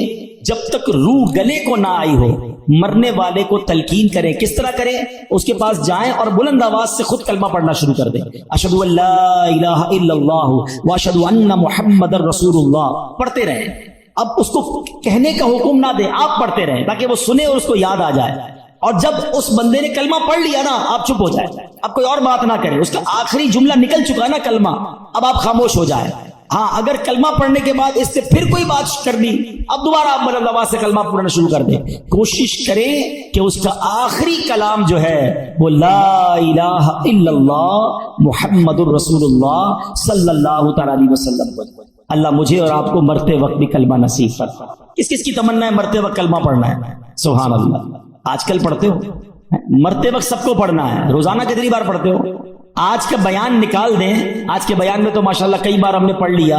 جب تک روح گلے کو نہ آئی ہو مرنے والے کو تلقین کریں. کس طرح کریں؟ اس کے پاس جائیں اور بلند آواز سے خود کلمہ پڑھنا شروع کر دیں. اشہد ان لا الہ الا اللہ واشہد ان محمد رسول اللہ پڑھتے رہیں. اب اس کو کہنے کا حکم نہ دیں, آپ پڑھتے رہیں تاکہ وہ سنے اور اس کو یاد آ جائے. اور جب اس بندے نے کلمہ پڑھ لیا نا, آپ چپ ہو جائیں, اب کوئی اور بات نہ کریں. اس کا آخری جملہ نکل چکا ہے نا کلمہ, اب آپ خاموش ہو جائیں. ہاں اگر کلمہ پڑھنے کے بعد اس سے پھر کوئی بات کر دی, اب دوبارہ آپ بلند آواز سے کلمہ پڑھنا شروع کر دیں. کوشش کریں کہ اس کا آخری کلام جو ہے وہ لا الہ الا اللہ محمد الرسول اللہ صلی اللہ تعالی علیہ وسلم. اللہ مجھے اور آپ کو مرتے وقت بھی کلمہ نصیب فرما. کس کس کی تمنا ہے مرتے وقت کلمہ پڑھنا ہے؟ سبحان اللہ. آج کل پڑھتے ہو؟ مرتے وقت سب کو پڑھنا ہے. روزانہ کتنی بار پڑھتے ہو؟ آج کا بیان نکال دیں, آج کے بیان میں تو ماشاءاللہ کئی بار ہم نے پڑھ لیا.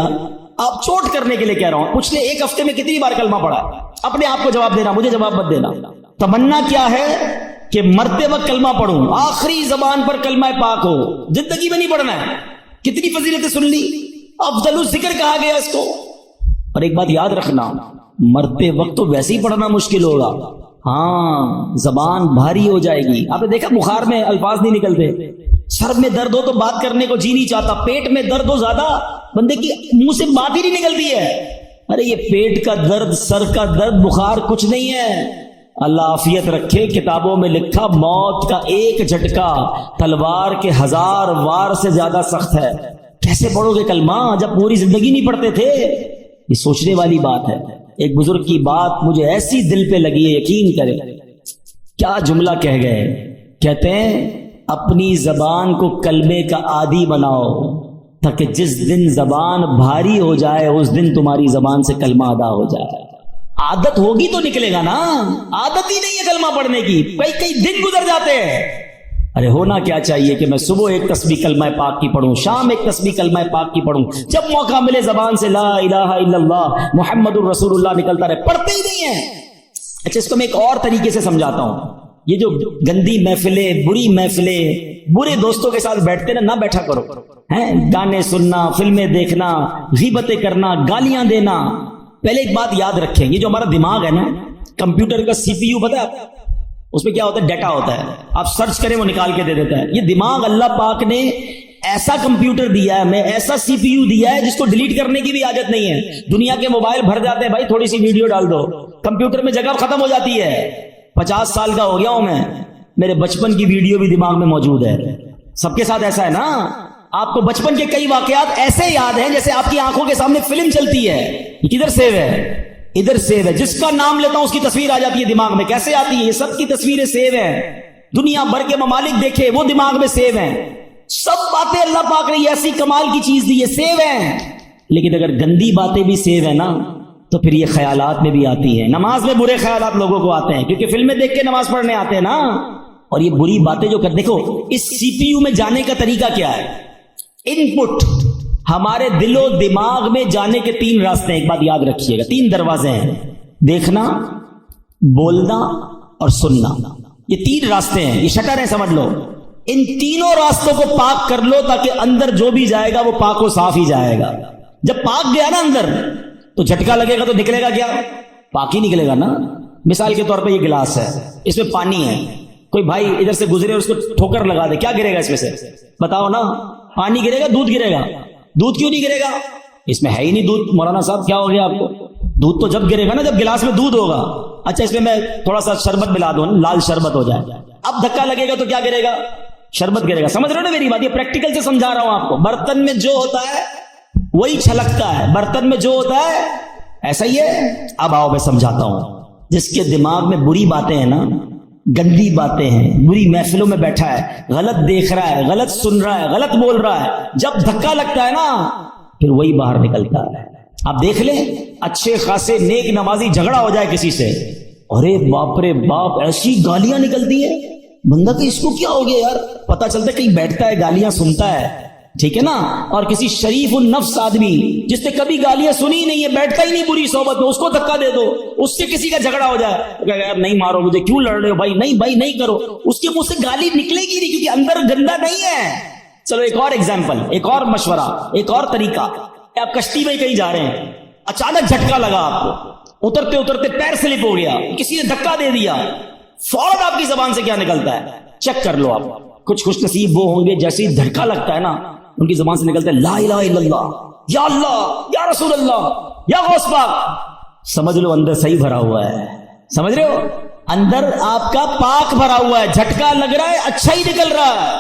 آپ چوٹ کرنے کے لیے کہہ رہا ہوں, پچھلے ایک ہفتے میں کتنی بار کلمہ پڑھا؟ اپنے آپ کو جواب دینا, مجھے جواب مت دینا. تمنا کیا ہے کہ مرتے وقت کلمہ پڑھوں, آخری زبان پر کلمہ پاک ہو. زندگی میں نہیں پڑھنا ہے. کتنی فضیلتیں سن لی, افضل الذکر کہا گیا اس کو. اور ایک بات یاد رکھنا, مرتے وقت تو ویسے ہی پڑھنا مشکل ہوگا. ہاں زبان بھاری ہو جائے گی. آپ نے دیکھا بخار میں الفاظ نہیں نکلتے, سر میں درد ہو تو بات کرنے کو جی نہیں چاہتا, پیٹ میں درد ہو زیادہ بندے کی منہ سے بات ہی نہیں نکلتی ہے. ارے یہ پیٹ کا درد, سر کا درد, بخار کچھ نہیں ہے. اللہ عافیت رکھے. کتابوں میں لکھا موت کا ایک جھٹکا تلوار کے 1000 وار سے زیادہ سخت ہے. کیسے پڑھو گے کلمہ جب پوری زندگی نہیں پڑھتے تھے؟ یہ سوچنے والی بات ہے. ایک بزرگ کی بات مجھے ایسی دل پہ لگی ہے, یقین کرے. کیا جملہ کہہ گئے, کہتے ہیں اپنی زبان کو کلمے کا عادی بناؤ تاکہ جس دن زبان بھاری ہو جائے اس دن تمہاری زبان سے کلمہ ادا ہو جائے. عادت ہوگی تو نکلے گا نا, عادت ہی نہیں ہے کلمہ پڑھنے کی, کئی دن گزر جاتے ہیں. ارے ہونا کیا چاہیے کہ میں صبح ایک تسبیح کلمہ پاک کی پڑھوں, شام ایک تسبیح کلمہ پاک کی پڑھوں, جب موقع ملے زبان سے لا الہ الا اللہ محمد الرسول اللہ نکلتا رہے. پڑھتے ہی نہیں ہیں. اچھا اس کو میں ایک اور طریقے سے سمجھاتا ہوں. یہ جو گندی محفلیں, بری محفلیں, برے دوستوں کے ساتھ بیٹھتے نا, نہ بیٹھا کرو. گانے سننا, فلمیں دیکھنا, غیبتیں کرنا, گالیاں دینا. پہلے ایک بات یاد رکھیں, یہ جو ہمارا دماغ ہے نا, کمپیوٹر کا سی پی یو پتہ ہے اس میں کیا ہوتا ہے؟ ڈیٹا ہوتا ہے. آپ سرچ کریں وہ نکال کے دے دیتا ہے. یہ دماغ اللہ پاک نے ایسا کمپیوٹر دیا ہے ہمیں, ایسا سی پی یو دیا ہے جس کو ڈیلیٹ کرنے کی بھی عادت نہیں ہے. دنیا کے موبائل بھر جاتے ہیں, بھائی تھوڑی سی ویڈیو ڈال دو, کمپیوٹر میں جگہ ختم ہو جاتی ہے. 50 سال کا ہو گیا ہوں میں, میرے بچپن کی ویڈیو بھی دماغ میں موجود ہے. سب کے ساتھ ایسا ہے نا, آپ کو بچپن کے کئی واقعات ایسے یاد ہیں جیسے آپ کی آنکھوں کے سامنے فلم چلتی ہے. یہ کدھر سیو ہے؟ ادھر سیو ہے. جس کا نام لیتا ہوں اس کی تصویر آ جاتی ہے دماغ میں. کیسے آتی ہے؟ یہ سب کی تصویریں سیو ہیں. دنیا بھر کے ممالک دیکھے, وہ دماغ میں سیو ہیں. سب باتیں اللہ پاک نے ایسی کمال کی چیز دی ہے, سیو ہیں. لیکن اگر گندی باتیں بھی سیو ہیں نا تو پھر یہ خیالات میں بھی آتی ہیں. نماز میں برے خیالات لوگوں کو آتے ہیں کیونکہ فلمیں دیکھ کے نماز پڑھنے آتے ہیں نا. اور یہ بری باتیں جو کر, دیکھو اس سی پی یو میں جانے کا طریقہ کیا ہے؟ ان پٹ ہمارے دل و دماغ میں جانے کے 3 راستے ہیں. ایک بات یاد رکھیے گا, 3 دروازے ہیں: دیکھنا, بولنا اور سننا. یہ 3 راستے ہیں, یہ شٹر ہیں سمجھ لو. ان تینوں راستوں کو پاک کر لو تاکہ اندر جو بھی جائے گا وہ پاک و صاف ہی جائے گا. جب پاک گیا نا اندر تو جھٹکا لگے گا تو نکلے گا کیا؟ پاک ہی نکلے گا نا. مثال کے طور پہ یہ گلاس ہے, اس میں پانی ہے, کوئی بھائی ادھر سے گزرے اس کو ٹھوکر لگا دے, کیا گرے گا اس میں سے؟ بتاؤ نا. پانی گرے گا, دودھ گرے گا. دودھ کیوں نہیں گرے گا؟ اس میں ہے ہی نہیں دودھ. مولانا صاحب کیا ہو گیا آپ کو؟ دودھ تو جب گرے گا نا جب گلاس میں دودھ ہوگا. اچھا اس میں تھوڑا سا شربت ملا دوں, لال شربت ہو جائے. اب دھکا لگے گا تو کیا گرے گا؟ شربت گرے گا. سمجھ رہے ہو نا میری بات؟ یہ پریکٹیکل سے سمجھا رہا ہوں آپ کو. برتن میں جو ہوتا ہے وہی چھلکتا ہے, برتن میں جو ہوتا ہے ایسا ہی ہے. اب آؤ میں سمجھاتا ہوں. جس کے دماغ میں بری باتیں ہیں نا، گندی باتیں ہیں، بری محفلوں میں بیٹھا ہے، غلط دیکھ رہا ہے، غلط سن رہا ہے، غلط بول رہا ہے، جب دھکا لگتا ہے نا پھر وہی باہر نکلتا ہے۔ آپ دیکھ لیں اچھے خاصے نیک نمازی جھگڑا ہو جائے کسی سے، ارے باپ رے باپ ایسی گالیاں نکلتی ہیں، بندہ کہ اس کو کیا ہو گیا یار، پتہ چلتا ہے کہیں بیٹھتا ہے گالیاں سنتا ہے، ٹھیک ہے نا۔ اور کسی شریف النفس آدمی جس نے کبھی گالیاں سنی ہی نہیں ہے، بیٹھتا ہی نہیں بری صحبت میں، اس کو دھکا دے دو، اس سے کسی کا جھگڑا ہو جائے، یار نہیں مارو مجھے، کیوں لڑ رہے ہو بھائی، نہیں بھائی نہیں کرو، اس کے منہ سے گالی نکلے گی نہیں کیونکہ اندر گندا نہیں ہے۔ چلو ایک اور ایگزامپل، ایک اور مشورہ، ایک اور طریقہ، آپ کشتی میں کہیں جا رہے ہیں، اچانک جھٹکا لگا آپ کو، اترتے اترتے پیر سلپ ہو گیا، کسی نے دھکا دے دیا، فوراً آپ کی زبان سے کیا نکلتا ہے؟ چیک کر لو آپ۔ کچھ خوش نصیب وہ ہوں گے جیسے ہی دھکا لگتا ہے نا ان کی زبان سے نکلتا ہے لا الہ الا اللہ، یا اللہ، یا رسول اللہ، یا غوث پاک۔ سمجھ لو اندر صحیح بھرا ہوا ہے، سمجھ رہے ہو؟ اندر آپ کا پاک بھرا ہوا ہے، جھٹکا لگ رہا ہے اچھا ہی نکل رہا ہے۔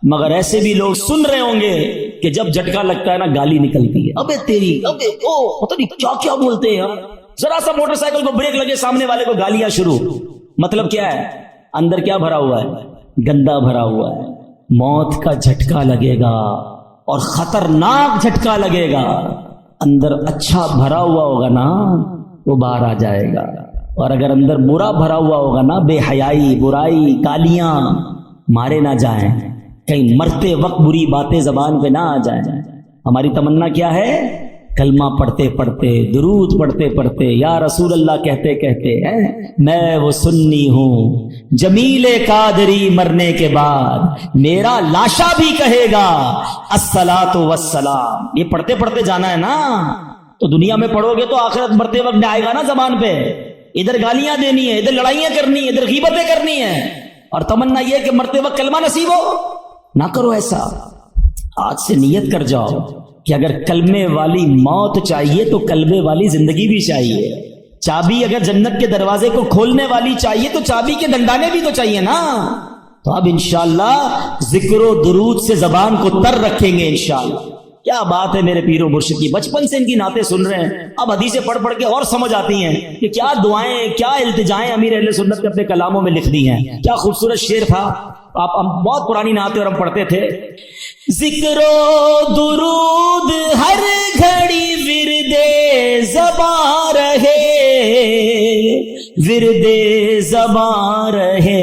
مگر ایسے بھی لوگ سن رہے ہوں گے کہ جب جھٹکا لگتا ہے نا گالی نکلتی ہے، ابے تیری، ابے او، پتہ نہیں کیا کیا بولتے ہیں۔ ذرا سا موٹر سائیکل کو بریک لگے سامنے والے کو گالیاں شروع۔ مطلب کیا ہے؟ اندر کیا بھرا ہوا ہے؟ گندا بھرا ہوا ہے۔ موت کا جھٹکا لگے گا اور خطرناک جھٹکا لگے گا، اندر اچھا بھرا ہوا ہوگا نا وہ باہر آ جائے گا، اور اگر اندر برا بھرا ہوا ہوگا نا، بے حیائی، برائی، گالیاں، مارے نہ جائیں، کہیں مرتے وقت بری باتیں زبان پہ نہ آ جائیں۔ ہماری تمنا کیا ہے؟ کلمہ پڑھتے پڑھتے، درود پڑھتے پڑھتے، یا رسول اللہ کہتے کہتے میں وہ سنی ہوں جمیل قادری مرنے کے بعد میرا لاشا بھی کہے گا الصلاۃ والسلام۔ یہ پڑھتے پڑھتے جانا ہے نا، تو دنیا میں پڑھو گے تو آخرت مرتے وقت آئے گا نا زبان پہ، ادھر گالیاں دینی ہے، ادھر لڑائیاں کرنی ہے، ادھر غیبتیں کرنی ہے، اور تمنا یہ کہ مرتے وقت کلمہ نصیب ہو۔ نہ کرو ایسا، آج سے نیت کر جاؤ کہ اگر کلمے والی موت چاہیے تو کلمے والی زندگی بھی چاہیے۔ چابی اگر جنت کے دروازے کو کھولنے والی چاہیے تو چابی کے دندانے بھی تو چاہیے نا۔ تو اب انشاءاللہ ذکر و درود سے زبان کو تر رکھیں گے انشاءاللہ۔ کیا بات ہے میرے پیر و مرشد کی، بچپن سے ان کی نعتیں سن رہے ہیں، اب حدیثیں پڑھ پڑھ کے اور سمجھ آتی ہیں کہ کیا دعائیں، کیا التجائیں امیر اہل سنت نے اپنے کلاموں میں لکھ دی ہیں۔ کیا خوبصورت شعر تھا، آپ ہم بہت پرانی نعتیں اور ہم پڑھتے تھے۔ ذکر و درود ہر گھڑی ورد زباں رہے، ورد زباں رہے،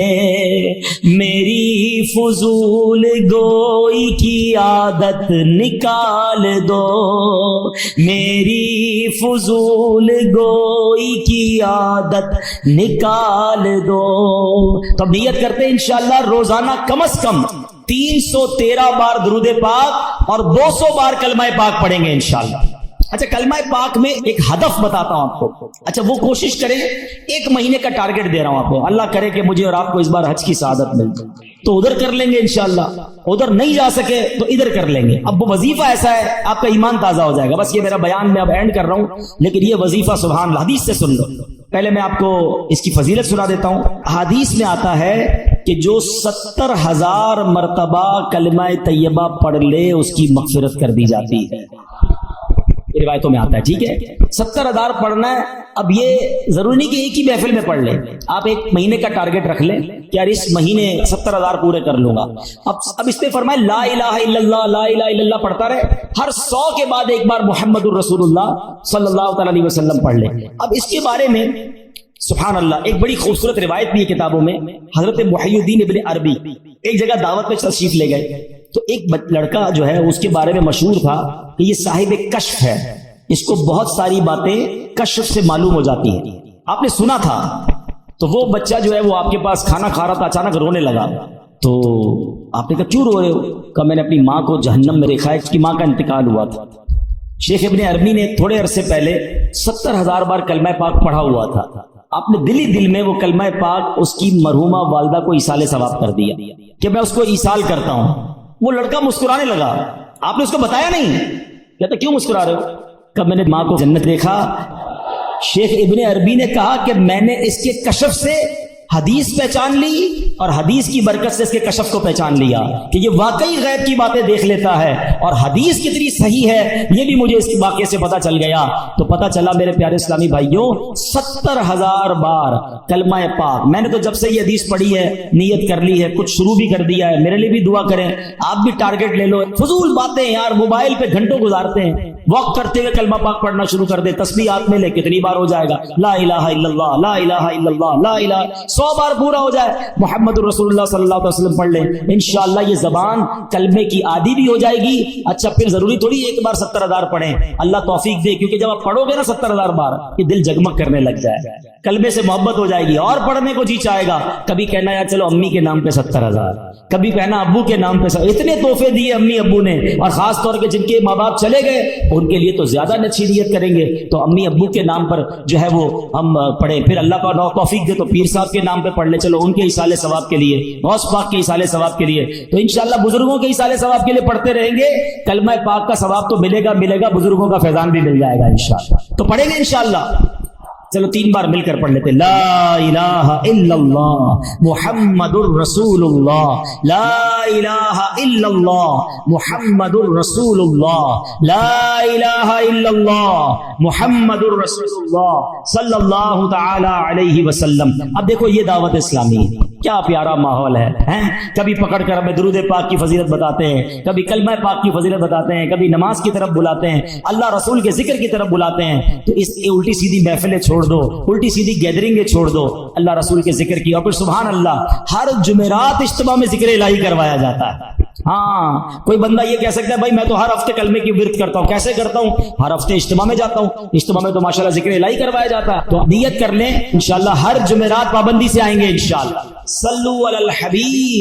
میری فضول گوئی کی عادت نکال دو، میری فضول گوئی کی عادت نکال دو۔ تو اب نیت کرتے ہیں انشاءاللہ روزانہ کم از کم 313 بار درود پاک اور 200 بار کلمہ پاک پڑھیں گے انشاءاللہ۔ اچھا کلمہ پاک میں ایک ہدف بتاتا ہوں آپ کو، اچھا وہ کوشش کریں، 1 مہینے کا ٹارگٹ دے رہا ہوں آپ کو، اللہ کرے کہ مجھے اور آپ کو اس بار حج کی سعادت مل جائے تو ادھر کر لیں گے انشاءاللہ، ادھر نہیں جا سکے تو ادھر کر لیں گے۔ اب وہ وظیفہ ایسا ہے آپ کا ایمان تازہ ہو جائے گا۔ بس یہ میرا بیان میں اب اینڈ کر رہا ہوں، لیکن یہ وظیفہ سبحان اللہ حدیث سے سن لو۔ پہلے میں آپ کو اس کی فضیلت سنا دیتا ہوں۔ حدیث میں آتا ہے کہ جو 70,000 مرتبہ کلمہ طیبہ پڑھ لے اس کی مغفرت کر دی جاتی ہے، روایتوں میں آتا ہے، ٹھیک ہے۔ 70,000 پڑھنا ہے، اب یہ ضروری نہیں کہ ایک ہی محفل میں پڑھ لیں، آپ 1 مہینے کا ٹارگٹ رکھ لیں کہ یار اس مہینے 70,000 پورے کر لوں گا۔ اب اس پہ فرمائے لا الہ الا اللہ، لا الہ الا اللہ پڑھتا رہے، ہر 100 کے بعد ایک بار محمد الرسول اللہ صلی اللہ تعالی علیہ وسلم پڑھ لیں۔ اب اس کے بارے میں سبحان اللہ ایک بڑی خوبصورت روایت بھی ہے کتابوں میں۔ حضرت محی الدین ابن عربی ایک جگہ دعوت میں تشریف لے گئے تو ایک لڑکا جو ہے اس کے بارے میں مشہور تھا کہ یہ صاحب کشف ہے، اس کو بہت ساری باتیں کشف سے معلوم ہو جاتی ہیں، آپ نے سنا تھا۔ تو وہ بچہ جو ہے وہ آپ کے پاس کھانا کھا رہا تھا، اچانک رونے لگا، تو آپ نے کہا کیوں رو رہے ہو؟ کہا میں نے اپنی ماں کو جہنم میں دیکھا ہے، اس کی ماں کا انتقال ہوا تھا۔ شیخ ابن عربی نے تھوڑے عرصے پہلے 70,000 بار کلمہ پاک پڑھا ہوا تھا، آپ نے دل ہی دل میں وہ کلمہ پاک اس کی مرحومہ والدہ کو ایصال ثواب کر دیا کہ میں اس کو ایصال کرتا ہوں۔ وہ لڑکا مسکرانے لگا، آپ نے اس کو بتایا نہیں، کہتا کیوں مسکرا رہے ہو؟ کہ میں نے ماں کو جنت دیکھا۔ شیخ ابن عربی نے کہا کہ میں نے اس کے کشف سے حدیث پہچان لی اور حدیث کی برکت سے اس کے کشف کو پہچان لیا کہ یہ واقعی غیب کی باتیں دیکھ لیتا ہے اور حدیث کتنی صحیح ہے یہ بھی مجھے اس واقعے سے پتا چل گیا. تو پتا چلا میرے پیارے اسلامی بھائیوں 70,000 بار کلمہ پاک میں نے تو جب سے یہ حدیث پڑھی ہے نیت کر لی ہے, کچھ شروع بھی کر دیا ہے. میرے لیے بھی دعا کریں, آپ بھی ٹارگٹ لے لو. فضول باتیں یار, موبائل پہ گھنٹوں گزارتے ہیں, واک کرتے ہوئے کلمہ پاک پڑھنا شروع کر دے, تسبیح ہاتھ میں لے, کتنی بار ہو جائے گا لا الہ الا اللہ لا الہ الا اللہ لا الہ, 100 بار پورا ہو جائے محمد الرسول اللہ صلی اللہ علیہ وسلم پڑھ لیں, انشاءاللہ یہ زبان کلمے کی عادی بھی ہو جائے گی. اچھا پھر ضروری تھوڑی ایک بار 70,000 پڑھیں, اللہ توفیق دے, کیونکہ جب آپ پڑھو گے نا 70,000 بار یہ دل جگمگ کرنے لگ جائے, کلمے سے محبت ہو جائے گی اور پڑھنے کو جی چاہے گا. کبھی کہنا یار چلو امی کے نام پہ 70,000, کبھی کہنا ابو کے نام پہ, اتنے تحفے دیے امی ابو نے, اور خاص طور پہ جن کے ماں باپ چلے گئے ان کے لیے تو زیادہ اچھی نیت کریں گے. تو امی ابو کے نام پر جو ہے وہ ہم پڑھیں, پھر اللہ کا توفیق دے تو پیر صاحب کے نام پہ پڑھ لیں, چلو ان کے ایصال ثواب کے لیے, غوث پاک کے ایصال ثواب کے لیے, تو انشاءاللہ بزرگوں کے ایصال ثواب کے لیے پڑھتے رہیں گے. کلمہ پاک کا ثواب تو ملے گا, بزرگوں کا فیضان بھی مل جائے گا انشاءاللہ. تو پڑھیں گے انشاءاللہ. چلو 3 بار مل کر پڑھ لیتے, لا الہ الا اللہ محمد الرسول اللہ, لا الہ الا اللہ محمد الرسول اللہ, لا الہ الا اللہ محمد الرسول اللہ صلی اللہ تعالی علیہ وسلم. اب دیکھو یہ دعوت اسلامی کیا پیارا ماحول ہے. کبھی پکڑ کر ہمیں درود پاک کی فضیلت بتاتے ہیں, کبھی کلمہ پاک کی فضیلت بتاتے ہیں, کبھی نماز کی طرف بلاتے ہیں, اللہ رسول کے ذکر کی طرف بلاتے ہیں. تو اس الٹی سیدھی محفلیں چھوڑ دو, الٹی سیدھی گیدرنگیں چھوڑ دو, اللہ رسول کے ذکر کی. اور پھر سبحان اللہ ہر جمعرات اجتماع میں ذکر الہی کروایا جاتا ہے. ہاں کوئی بندہ یہ کہہ سکتا ہے بھائی میں تو ہر ہفتے کلمے کی ورد کرتا ہوں. کیسے کرتا ہوں؟ ہر ہفتے اجتماع میں جاتا ہوں, اجتماع میں تو ماشاءاللہ ذکر الہی کروایا جاتا ہے. تو نیت کر لیں انشاءاللہ ہر جمعرات پابندی سے آئیں گے انشاءاللہ. صلو علی الحبیب.